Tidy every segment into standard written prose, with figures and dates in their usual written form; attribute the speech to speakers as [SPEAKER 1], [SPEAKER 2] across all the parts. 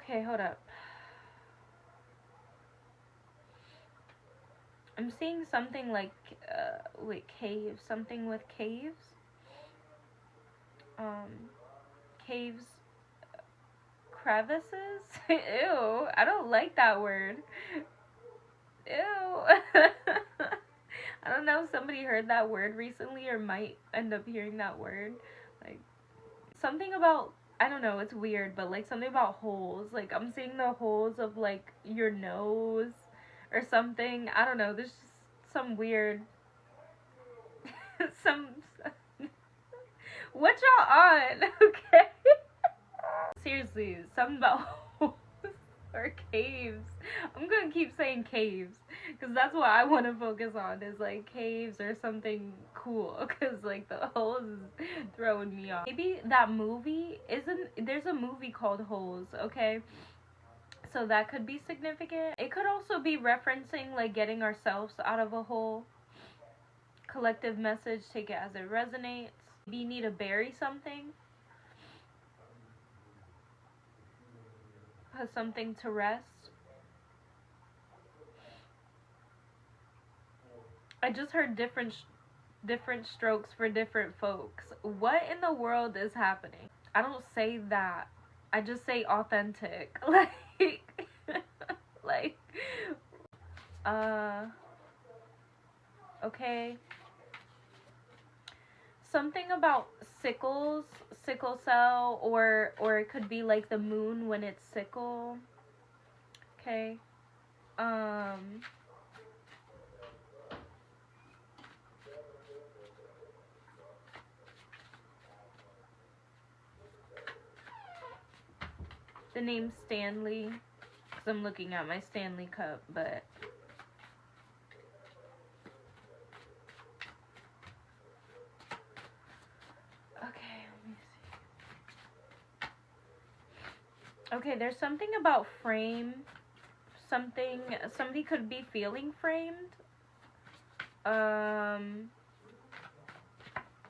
[SPEAKER 1] Okay, hold up. I'm seeing something like, wait, caves. Something with caves. Caves, crevices? Ew, I don't like that word. Ew. I don't know if somebody heard that word recently or might end up hearing that word. Like, something about, I don't know, it's weird, but like something about holes. Like, I'm seeing the holes of like your nose or something. I don't know, there's just some weird, some, what y'all on? Okay. Seriously, something about holes or caves. I'm gonna keep saying caves because that's what I want to focus on, is like caves or something cool, because like the holes is throwing me off. Maybe that movie isn't, there's a movie called Holes, okay? So that could be significant. It could also be referencing like getting ourselves out of a hole. Collective message, take it as it resonates. Maybe you need to bury something. Put something to rest. I just heard different strokes for different folks. What in the world is happening? I don't say that. I just say authentic. Like, uh, okay. Something about sickle cell, or it could be like the moon when it's sickle. Okay. Um, the name Stanley, because I'm looking at my Stanley cup, but okay, let me see. Okay, there's something about frame. Somebody could be feeling framed.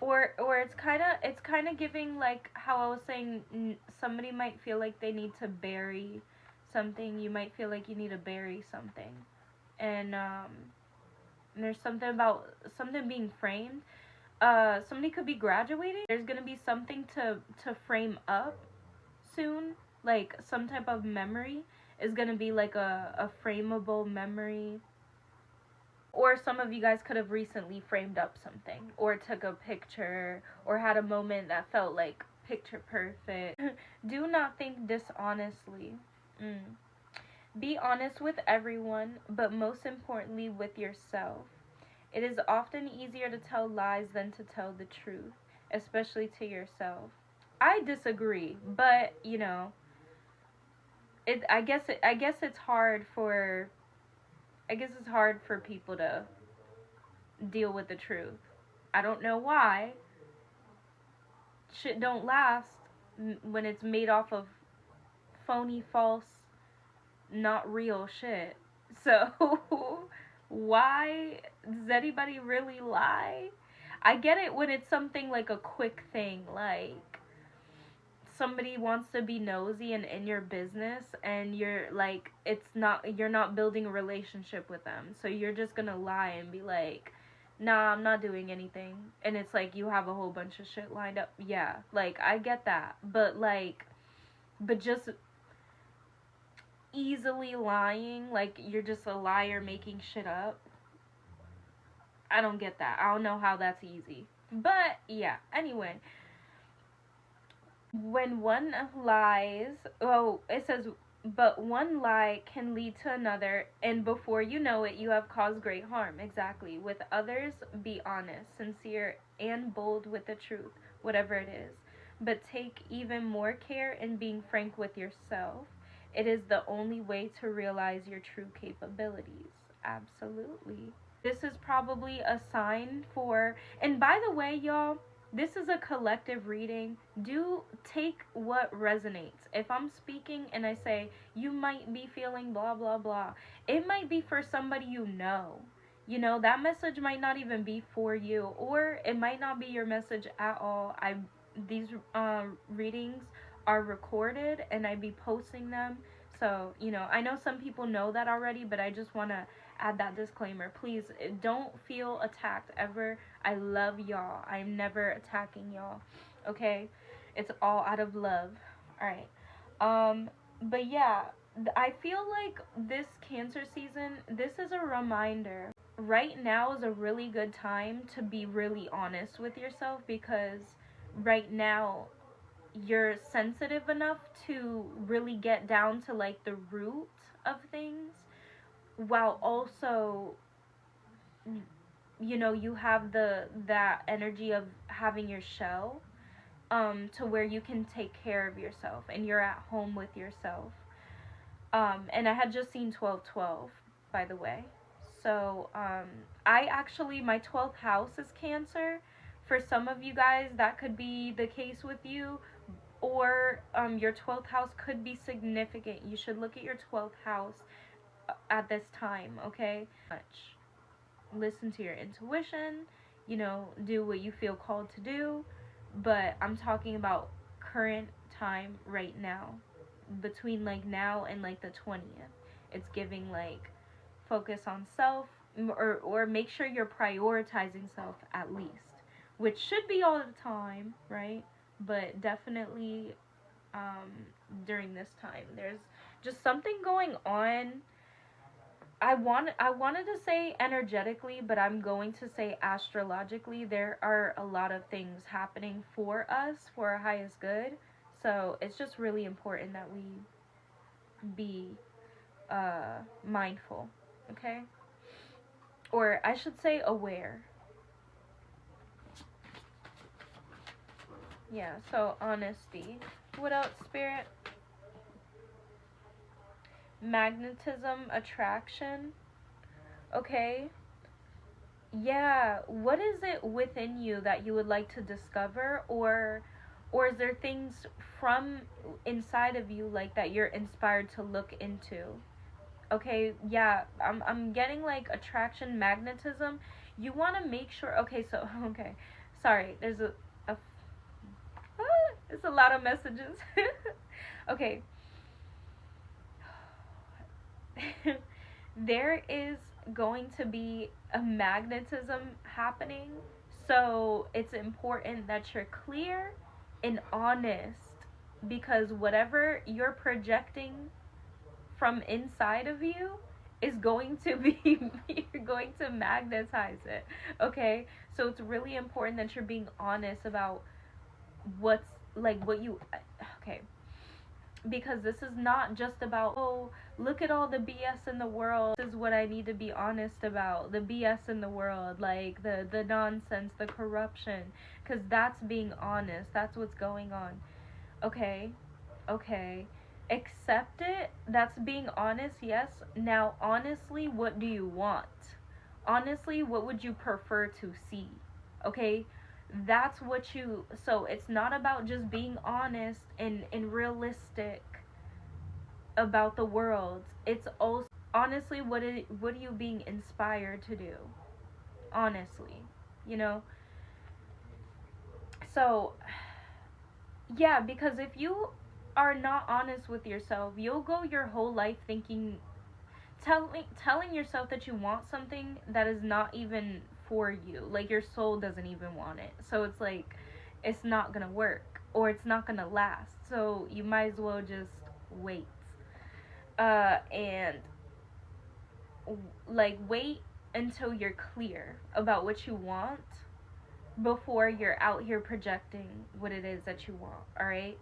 [SPEAKER 1] Or it's kind of giving, like how I was saying, somebody might feel like they need to bury something. You might feel like you need to bury something. And there's something about something being framed. Somebody could be graduating. There's gonna be something to frame up soon, like some type of memory is gonna be like a frameable memory. Or some of you guys could have recently framed up something, or took a picture, or had a moment that felt like picture perfect. Do not think dishonestly. Be honest with everyone, but most importantly with yourself. It is often easier to tell lies than to tell the truth, especially to yourself. I disagree, but you know, I guess it's hard for people to deal with the truth. I don't know why. Shit don't last when it's made off of phony, false, not real shit. So why does anybody really lie? I get it when it's something like a quick thing, like somebody wants to be nosy and in your business, and you're like, you're not building a relationship with them, so you're just gonna lie and be like, nah, I'm not doing anything, and it's like you have a whole bunch of shit lined up. Yeah, like I get that, but just easily lying, like you're just a liar making shit up. I don't get that. I don't know how that's easy, but yeah, anyway. When one lies, oh, it says, but one lie can lead to another, and before you know it, you have caused great harm. Exactly. With others, be honest, sincere, and bold with the truth, whatever it is. But take even more care in being frank with yourself. It is the only way to realize your true capabilities. Absolutely. This is probably a sign for, and by the way, y'all, this is a collective reading. Do take what resonates. If I'm speaking and I say, you might be feeling blah, blah, blah, it might be for somebody you know. You know, that message might not even be for you, or it might not be your message at all. These readings are recorded and I be posting them. So, you know, I know some people know that already, but I just want to add that disclaimer. Please don't feel attacked ever. I love y'all. I'm never attacking y'all. Okay? It's all out of love. All right. But yeah, I feel like this Cancer season, this is a reminder. Right now is a really good time to be really honest with yourself, because right now you're sensitive enough to really get down to like the root of things, while also, you know, you have that energy of having your shell, to where you can take care of yourself and you're at home with yourself. And I had just seen 12/12, by the way. So I actually, my 12th house is Cancer. For some of you guys that could be the case with you, or your 12th house could be significant. You should look at your 12th house at this time, okay? Listen to your intuition, you know, do what you feel called to do, but I'm talking about current time right now, between like now and like the 20th. It's giving like focus on self, or make sure you're prioritizing self at least, which should be all the time, right? But definitely during this time, there's just something going on. I wanted to say energetically, but I'm going to say astrologically. There are a lot of things happening for us, for our highest good. So it's just really important that we be mindful, okay? Or I should say aware. Yeah, so honesty. What else, Spirit? Magnetism, attraction. Okay. Yeah, what is it within you that you would like to discover, or is there things from inside of you like that you're inspired to look into? Okay, yeah, I'm getting like attraction, magnetism. You want to make sure. Okay, so okay. Sorry, there's it's a lot of messages. Okay. There is going to be a magnetism happening, so it's important that you're clear and honest, because whatever you're projecting from inside of you is going to be you're going to magnetize it. Okay, so it's really important that you're being honest about what's like what you okay, because this is not just about, oh, look at all the BS in the world. This is what I need to be honest about. The BS in the world, like the nonsense, the corruption, because that's being honest. That's what's going on. Okay? Okay. Accept it. That's being honest, yes. Now, honestly, what do you want? Honestly, what would you prefer to see? Okay? That's what you, so it's not about just being honest and realistic about the world. It's also, honestly, what are you being inspired to do? Honestly, you know? So yeah, because if you are not honest with yourself, you'll go your whole life thinking, telling yourself that you want something that is not even for you. Like your soul doesn't even want it. So it's like it's not gonna work, or it's not gonna last. So you might as well just wait. And like wait until you're clear about what you want before you're out here projecting what it is that you want. All right.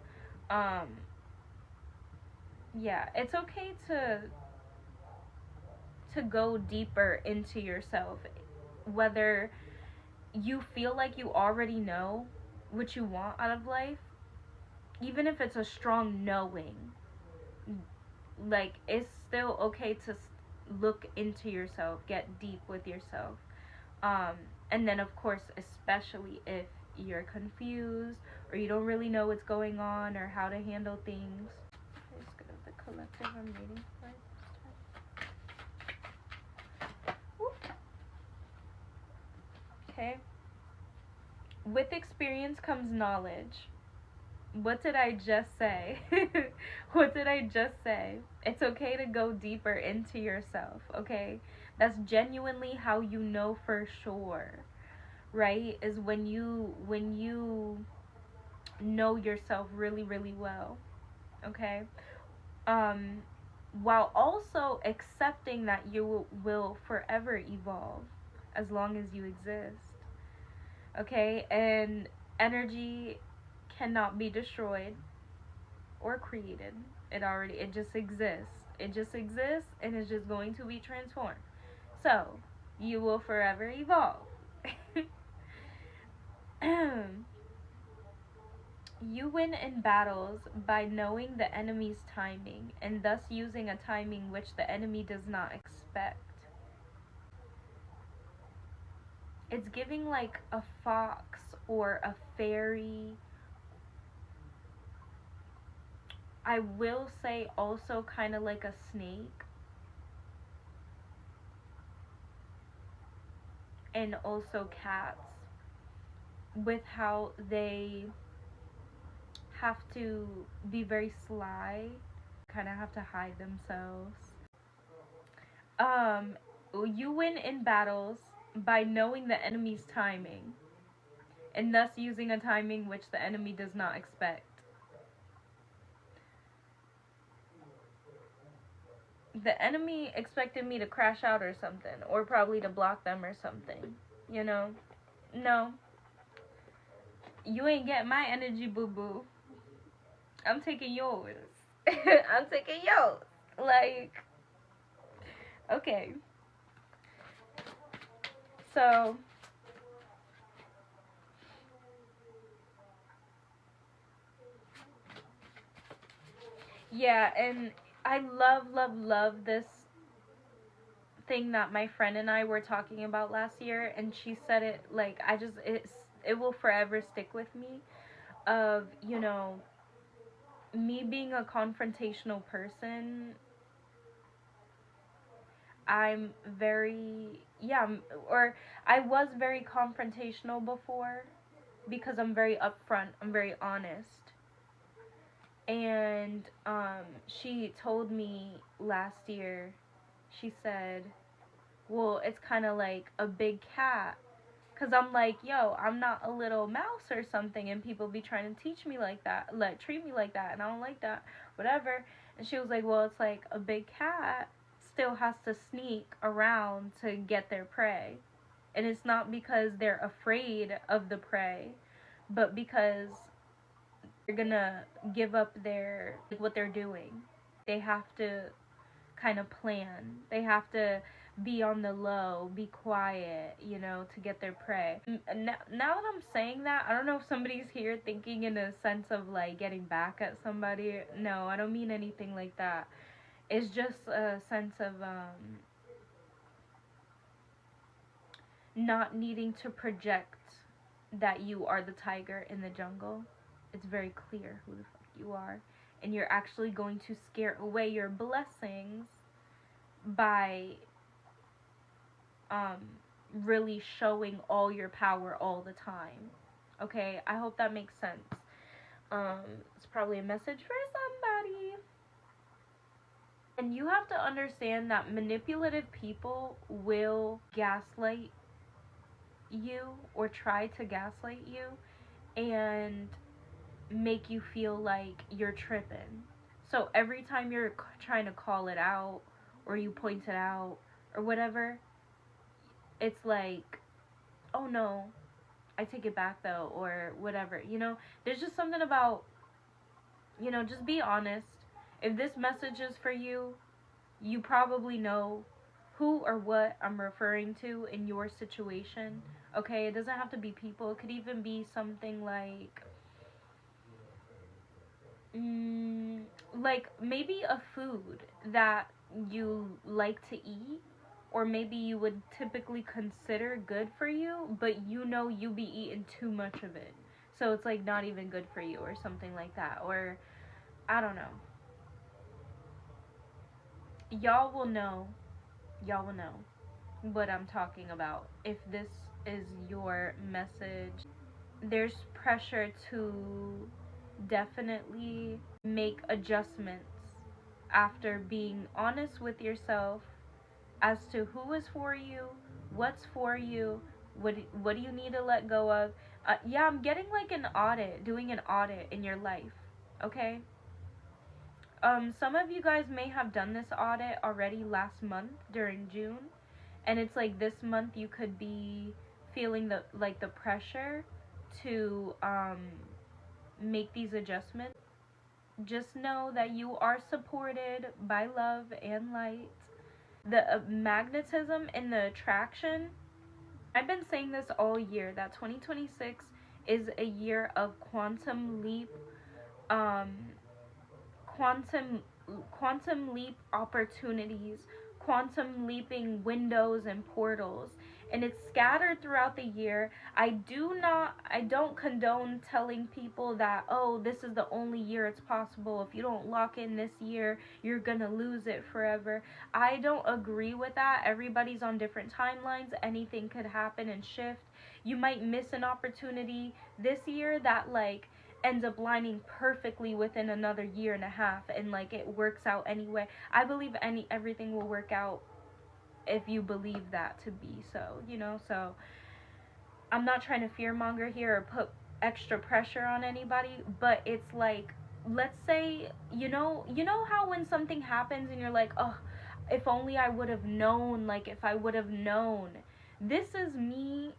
[SPEAKER 1] Yeah, it's okay to go deeper into yourself, whether you feel like you already know what you want out of life, even if it's a strong knowing, like it's still okay to look into yourself, get deep with yourself. And then of course, especially if you're confused or you don't really know what's going on or how to handle things. Let's go to the collective I'm reading for this time. Okay. With experience comes knowledge. What did I just say? What did I just say? It's okay to go deeper into yourself, okay? That's genuinely how you know for sure, right? Is when you know yourself really, really well, okay? Um while also accepting that you will forever evolve as long as you exist, okay? And energy cannot be destroyed or created. It just exists. It just exists and is just going to be transformed. So, you will forever evolve. You win in battles by knowing the enemy's timing and thus using a timing which the enemy does not expect. It's giving like a fox or a fairy. I will say also kind of like a snake, and also cats, with how they have to be very sly, kind of have to hide themselves. Um, you win in battles by knowing the enemy's timing and thus using a timing which the enemy does not expect. The enemy expected me to crash out or something, or probably to block them or something, you know? No, you ain't get my energy, boo boo. I'm taking yours. I'm taking yours. Like, okay. So, yeah, and I love, love, love this thing that my friend and I were talking about last year, and she said it like it will forever stick with me. Of me being a confrontational person, I'm very or I was very confrontational before because I'm very upfront, I'm very honest. And she told me last year, she said, well, it's kind of like a big cat. Because I'm like, yo, I'm not a little mouse or something. And people be trying to teach me like that, like treat me like that. And I don't like that, whatever. And she was like, well, it's like a big cat still has to sneak around to get their prey. And it's not because they're afraid of the prey, but because they're gonna give up their like what they're doing. They have to kind of plan. They have to be on the low, be quiet, to get their prey. Now that I'm saying that, I don't know if somebody's here thinking in a sense of like getting back at somebody. No, I don't mean anything like that. It's just a sense of not needing to project that you are the tiger in the jungle. It's very clear who the fuck you are. And you're actually going to scare away your blessings by um, really showing all your power all the time. Okay, I hope that makes sense. It's probably a message for somebody. And you have to understand that manipulative people will gaslight you or try to gaslight you and make you feel like you're tripping. So every time you're trying to call it out or you point it out or whatever, it's like, oh no, I take it back though, or whatever. There's just something about, just be honest. If this message is for you, you probably know who or what I'm referring to in your situation. Okay, it doesn't have to be people. It could even be something like maybe a food that you like to eat, or maybe you would typically consider good for you, but you be eating too much of it. So it's like not even good for you or something like that. Or I don't know. Y'all will know. Y'all will know what I'm talking about if this is your message. There's pressure to definitely make adjustments after being honest with yourself as to who is for you, what's for you, what do you need to let go of. Yeah, I'm getting like an audit, doing an audit in your life. Okay? Some of you guys may have done this audit already last month during June, and it's like this month you could be feeling the pressure to make these adjustments. Just know that you are supported by love and light. The magnetism and the attraction, I've been saying this all year, that 2026 is a year of quantum leap, um, quantum quantum leap opportunities, quantum leaping windows and portals, and it's scattered throughout the year. I don't condone telling people that, oh, this is the only year it's possible. If you don't lock in this year, you're going to lose it forever. I don't agree with that. Everybody's on different timelines. Anything could happen and shift. You might miss an opportunity this year that ends up lining perfectly within another year and a half, and it works out anyway. I believe everything will work out if you believe that to be so, so I'm not trying to fearmonger here or put extra pressure on anybody, but it's let's say, how when something happens and you're like, oh, if only I would have known, if I would have known. This is me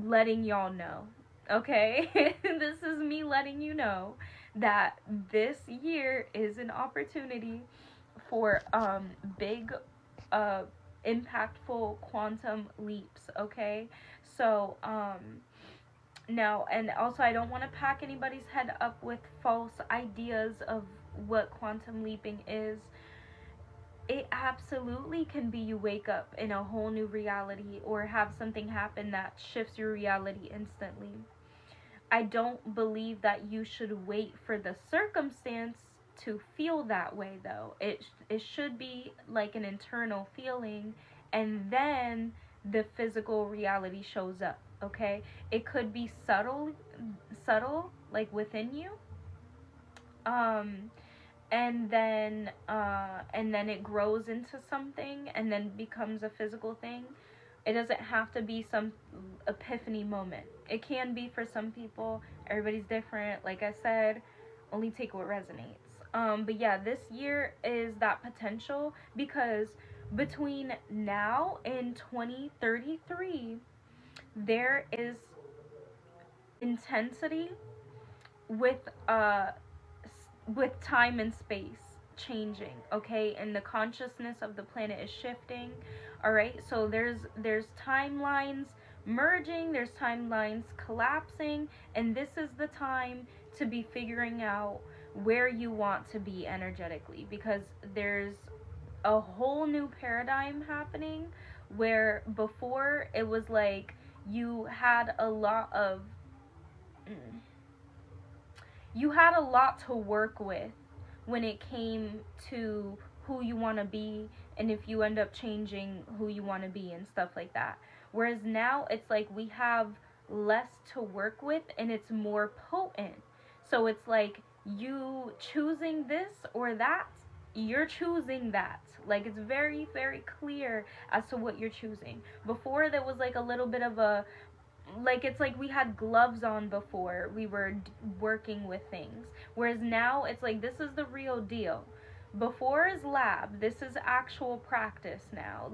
[SPEAKER 1] letting y'all know, okay? This is me letting you know that this year is an opportunity for big impactful quantum leaps, okay? So now, and also I don't want to pack anybody's head up with false ideas of what quantum leaping is. It absolutely can be you wake up in a whole new reality or have something happen that shifts your reality instantly. I don't believe that you should wait for the circumstance to feel that way, though. It should be like an internal feeling, and then the physical reality shows up, okay? It could be subtle, like within you. And then it grows into something and then becomes a physical thing. It doesn't have to be some epiphany moment. It can be for some people. Everybody's different. Like I said, only take what resonates. But yeah, this year is that potential, because between now and 2033 there is intensity with time and space changing, okay? And the consciousness of the planet is shifting. All right, so there's timelines merging, there's timelines collapsing, and this is the time to be figuring out where you want to be energetically, because there's a whole new paradigm happening, where before it was like you had a lot of to work with when it came to who you want to be, and if you end up changing who you want to be and stuff like that. Whereas now it's like we have less to work with and it's more potent. So it's like you choosing this or that, you're choosing that. Like, it's very, very clear as to what you're choosing. Before, there was like a little bit of a, it's like we had gloves on before we were working with things, whereas now it's like this is the real deal. Before is lab, this is actual practice now,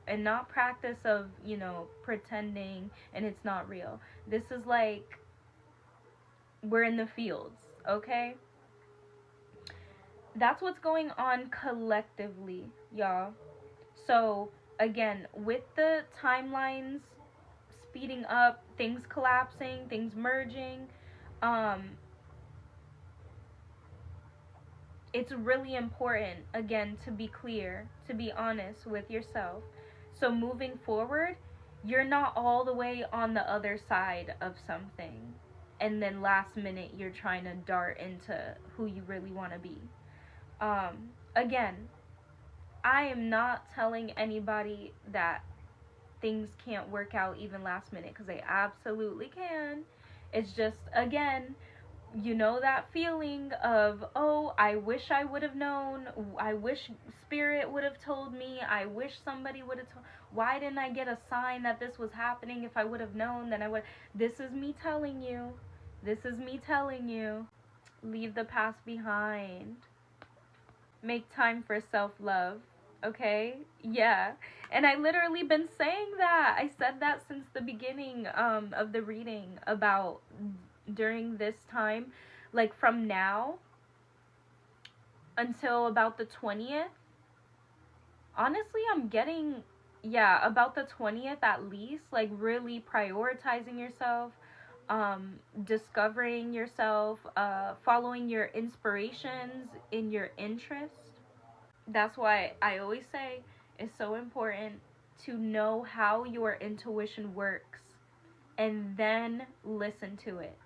[SPEAKER 1] and not practice of pretending and it's not real. This is like we're in the fields, okay? That's what's going on collectively, y'all. So again, with the timelines speeding up, things collapsing, things merging, it's really important, again, to be clear, to be honest with yourself. So moving forward, you're not all the way on the other side of something, and then last minute you're trying to dart into who you really want to be. Again, I am not telling anybody that things can't work out even last minute, because they absolutely can. It's just, again, You know that feeling of, oh, I wish I would have known. I wish spirit would have told me. I wish somebody would have told. Why didn't I get a sign that this was happening? If I would have known, then I would. This is me telling you. This is me telling you. Leave the past behind. Make time for self-love. Okay? Yeah. And I literally been saying that. I said that since the beginning of the reading about during this time, like from now until about the 20th. Honestly, I'm getting, yeah, about the 20th at least, like really prioritizing yourself, discovering yourself, following your inspirations in your interest. That's why I always say it's so important to know how your intuition works and then listen to it.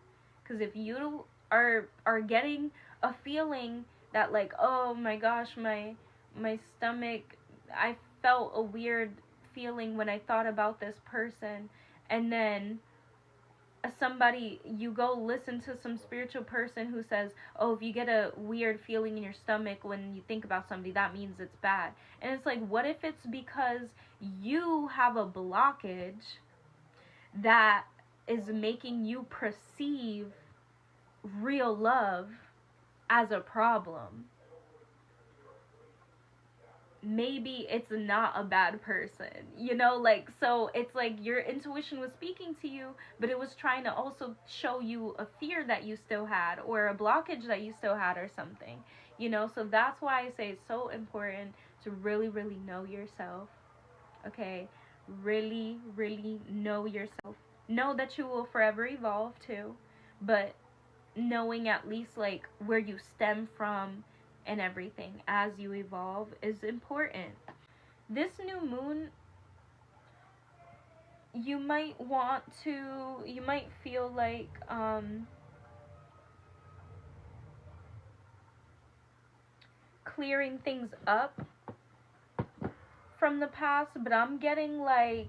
[SPEAKER 1] Because if you are getting a feeling that, like, oh my gosh, my stomach, I felt a weird feeling when I thought about this person, and then somebody, you go listen to some spiritual person who says, oh, if you get a weird feeling in your stomach when you think about somebody, that means it's bad. And it's like, what if it's because you have a blockage that is making you perceive real love as a problem? Maybe it's not a bad person, you know, like, so it's like your intuition was speaking to you, but it was trying to also show you a fear that you still had or a blockage that you still had or something, you know. So that's why I say it's so important to really, really know yourself. Okay, really, really know yourself. Know that you will forever evolve too, but knowing at least like where you stem from and everything as you evolve is important. This new moon, you might want to, you might feel like clearing things up from the past, but I'm getting like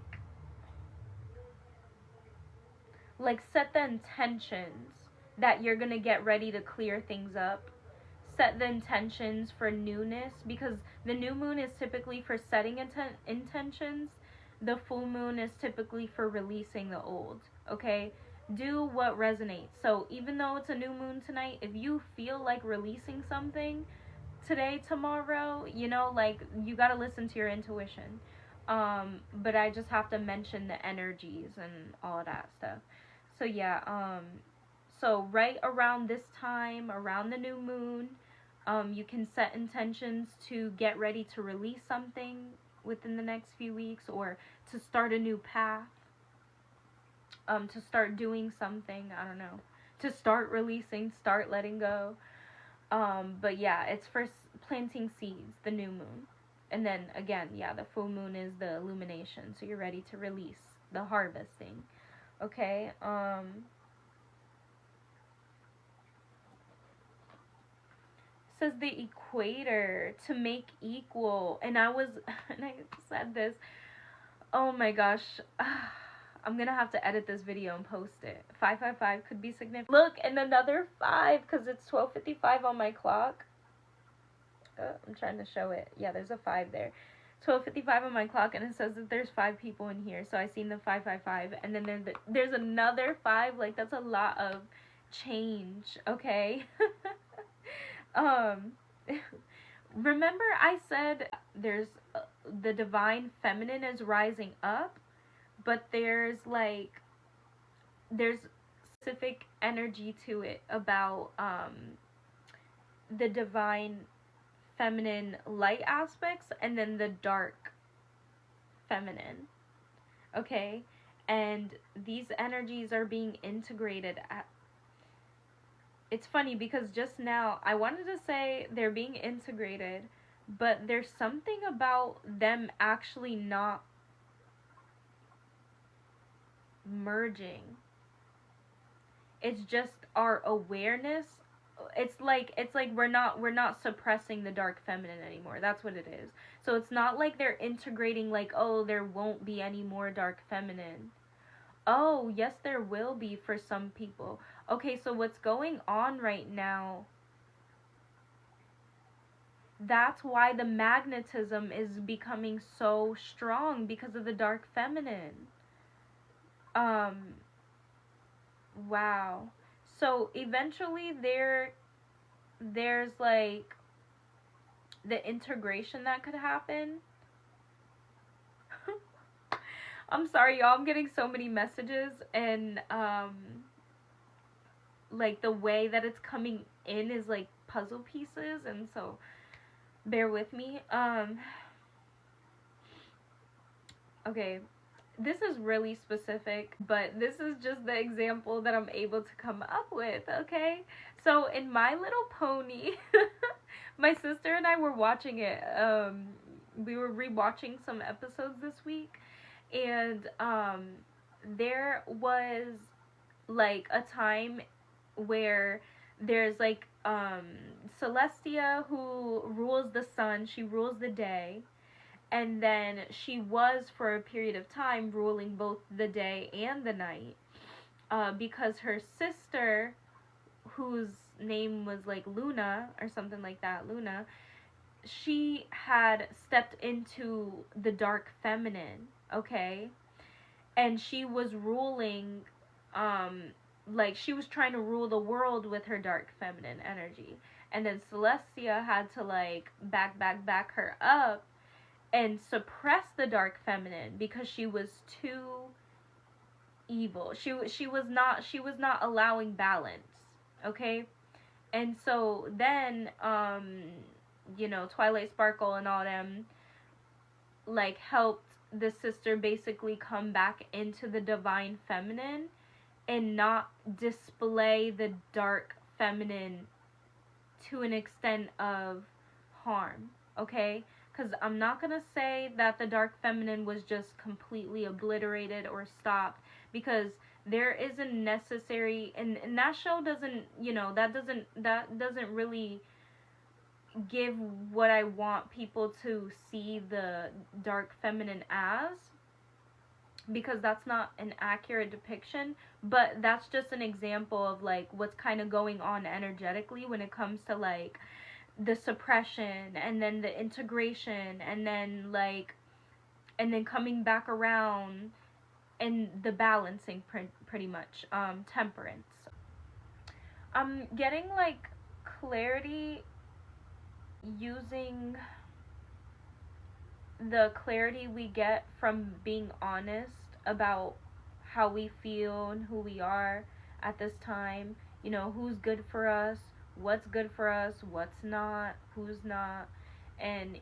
[SPEAKER 1] set the intentions that you're gonna get ready to clear things up. Set the intentions for newness, because the new moon is typically for setting intentions. The full moon is typically for releasing the old. Okay? Do what resonates. So even though it's a new moon tonight, if you feel like releasing something today, tomorrow, you know, like, you gotta listen to your intuition. But I just have to mention the energies and all of that stuff. So yeah, so right around this time, around the new moon, you can set intentions to get ready to release something within the next few weeks, or to start a new path, to start doing something, I don't know, to start releasing, start letting go. But yeah, it's for planting seeds, the new moon. And then again, yeah, the full moon is the illumination. So you're ready to release, the harvesting. Okay? Says the equator to make equal. And I said this. Oh my gosh. I'm gonna have to edit this video and post it. 555 could be significant. Look, and another 5, because it's 12:55 on my clock. I'm trying to show it. Yeah, there's a 5 there. 12:55 on my clock, and it says that there's 5 people in here. So I seen the 555, and then there's another 5. Like, that's a lot of change. Okay. Remember I said there's the divine feminine is rising up, but there's specific energy to it about the divine feminine light aspects, and then the dark feminine. Okay? And these energies are being integrated at, it's funny because just now I wanted to say they're being integrated, but there's something about them actually not merging. It's just our awareness. It's like we're not suppressing the dark feminine anymore. That's what it is. So it's not like they're integrating, like, oh, there won't be any more dark feminine. Oh, yes, there will be for some people. Okay, so what's going on right now, that's why the magnetism is becoming so strong because of the dark feminine. Um, wow. So eventually there's like the integration that could happen. I'm sorry, y'all. I'm getting so many messages, and like the way that it's coming in is like puzzle pieces, and so bear with me. Okay, this is really specific, but this is just the example that I'm able to come up with, okay? So in My Little Pony, my sister and I were watching it. We were rewatching some episodes this week, and there was like a time where there's like Celestia, who rules the sun, she rules the day, and then she was for a period of time ruling both the day and the night, because her sister, whose name was like Luna or something like that, Luna, she had stepped into the dark feminine, okay? And she was ruling, like she was trying to rule the world with her dark feminine energy. And then Celestia had to like back her up and suppress the dark feminine because she was too evil. She was not allowing balance, okay? And so then Twilight Sparkle and all them like helped the sister basically come back into the divine feminine and not display the dark feminine to an extent of harm, okay? Because I'm not going to say that the dark feminine was just completely obliterated or stopped, because there is a necessary, and that show doesn't, that doesn't really give what I want people to see the dark feminine as, because that's not an accurate depiction, but that's just an example of like what's kind of going on energetically when it comes to like the suppression and then the integration and then coming back around and the balancing, pretty much, temperance. I'm getting like clarity using the clarity we get from being honest about how we feel and who we are at this time. Who's good for us, what's good for us, what's not, who's not. And,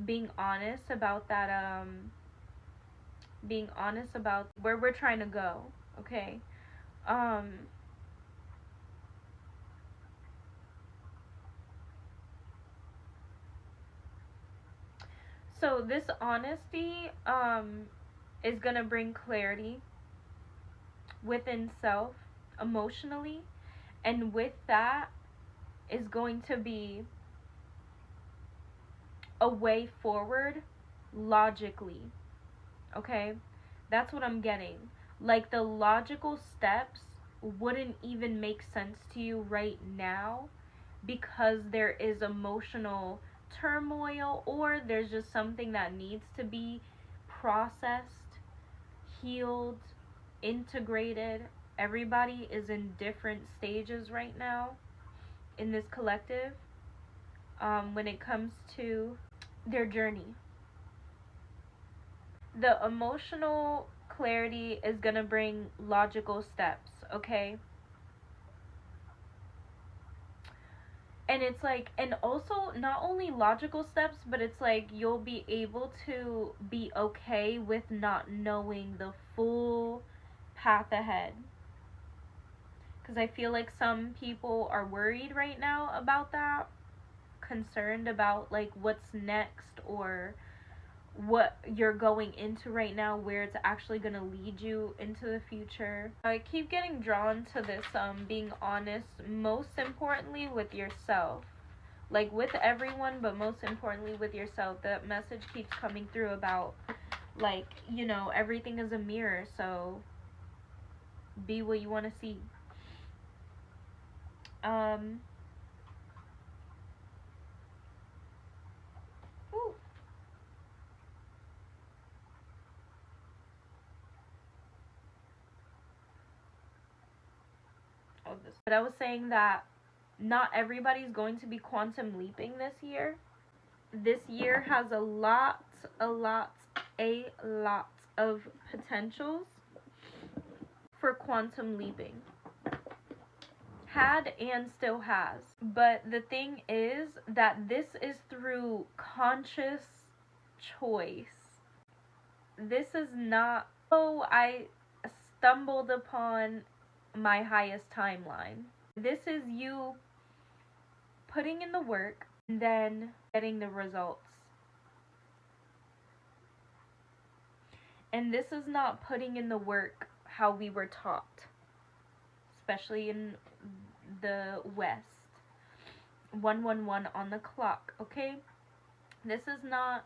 [SPEAKER 1] being honest about that, being honest about where we're trying to go, okay? Um, so this honesty, is gonna bring clarity within self, emotionally, and with that is going to be a way forward logically, okay? That's what I'm getting. Like the logical steps wouldn't even make sense to you right now because there is emotional turmoil, or there's just something that needs to be processed, healed, integrated. Everybody is in different stages right now in this collective, when it comes to their journey. The emotional clarity is going to bring logical steps, okay? And it's like, and also not only logical steps, but it's like you'll be able to be okay with not knowing the full path ahead. Because I feel like some people are worried right now about that, concerned about like what's next, or what you're going into right now, where it's actually going to lead you into the future. I keep getting drawn to this being honest, most importantly with yourself. Like with everyone, but most importantly with yourself. That message keeps coming through about like, everything is a mirror, so Be what you want to see. Um, whew. But I was saying that not everybody's going to be quantum leaping this year. This year has a lot, a lot of potentials for quantum leaping. Had and still has. But the thing is that this is through conscious choice. This is not, oh, I stumbled upon my highest timeline. This is you putting in the work and then getting the results. And this is not putting in the work how we were taught, especially in the West. 111 on the clock, okay? This is not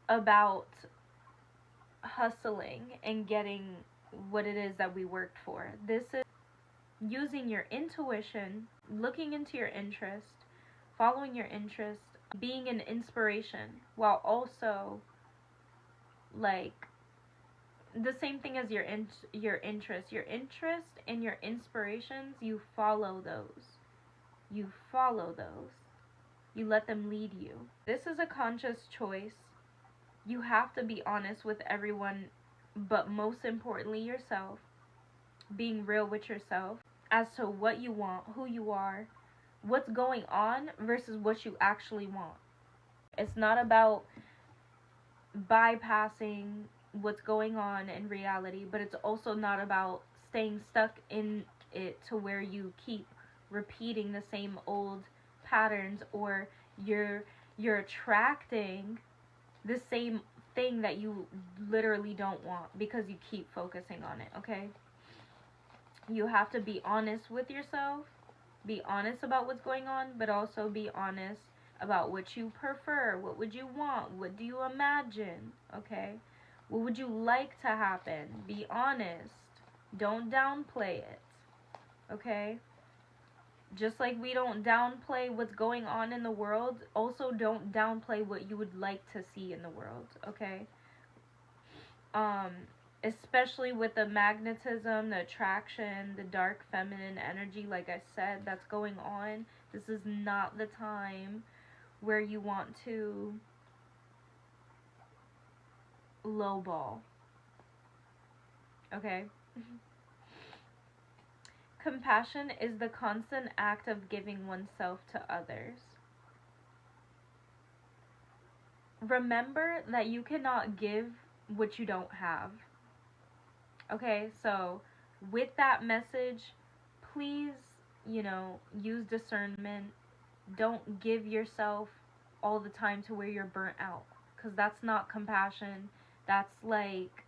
[SPEAKER 1] about hustling and getting what it is that we worked for. This is using your intuition, looking into your interest, following your interest, being an inspiration, while also like the same thing as your interest and your inspirations. You follow those. You follow those. You let them lead you. This is a conscious choice. You have to be honest with everyone, but most importantly yourself. Being real with yourself as to what you want, who you are, what's going on versus what you actually want. It's not about bypassing what's going on in reality, but it's also not about staying stuck in it to where you keep repeating the same old patterns, or you're attracting the same thing that you literally don't want because you keep focusing on it, okay? You have to be honest with yourself, be honest about what's going on, but also be honest about what you prefer, what would you want, what do you imagine, okay? What would you like to happen? Be honest. Don't downplay it, okay? Just like we don't downplay what's going on in the world, also don't downplay what you would like to see in the world, okay? Especially with the magnetism, the attraction, the dark feminine energy, like I said, that's going on. This is not the time where you want to lowball, okay? Compassion is the constant act of giving oneself to others. Remember that you cannot give what you don't have. Okay, so with that message, please, use discernment. Don't give yourself all the time to where you're burnt out, because that's not compassion. That's like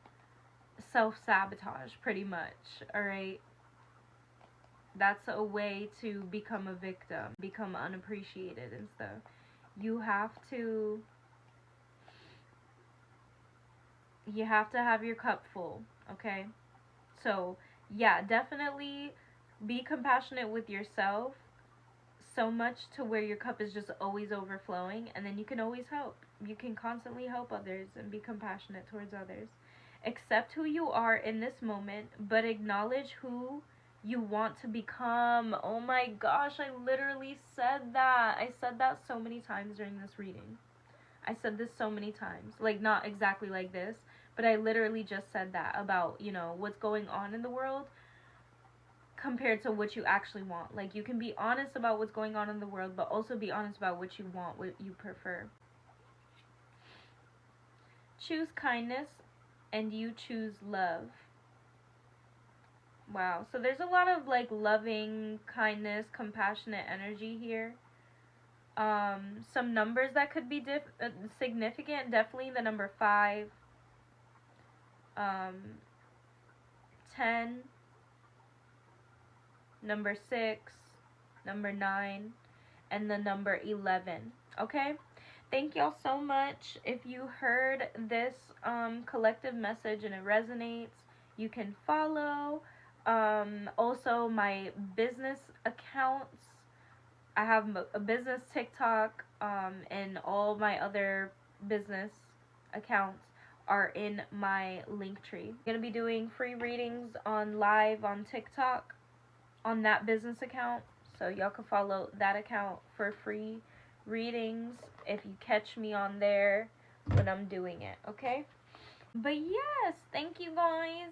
[SPEAKER 1] self-sabotage, pretty much, alright? That's a way to become a victim, become unappreciated and stuff. You have to have your cup full, okay? So, yeah, definitely be compassionate with yourself, so much to where your cup is just always overflowing, and then you can always help. You can constantly help others and be compassionate towards others. Accept who you are in this moment, but acknowledge who you want to become. Oh my gosh, I literally said that. I said that so many times during this reading. I said this so many times. Like, not exactly like this, but I literally just said that about, what's going on in the world compared to what you actually want. Like, you can be honest about what's going on in the world, but also be honest about what you want, what you prefer. Choose kindness, and you choose love. Wow. So there's a lot of, like, loving, kindness, compassionate energy here. Some numbers that could be significant. Definitely the number 5, 10, number 6, number 9, and the number 11. Okay? Thank y'all so much. If you heard this collective message and it resonates, you can follow. Also my business accounts. I have a business TikTok, and all my other business accounts are in my link tree. I'm gonna be doing free readings on live on TikTok on that business account, so y'all can follow that account for free readings if you catch me on there when I'm doing it, okay? But yes, thank you guys.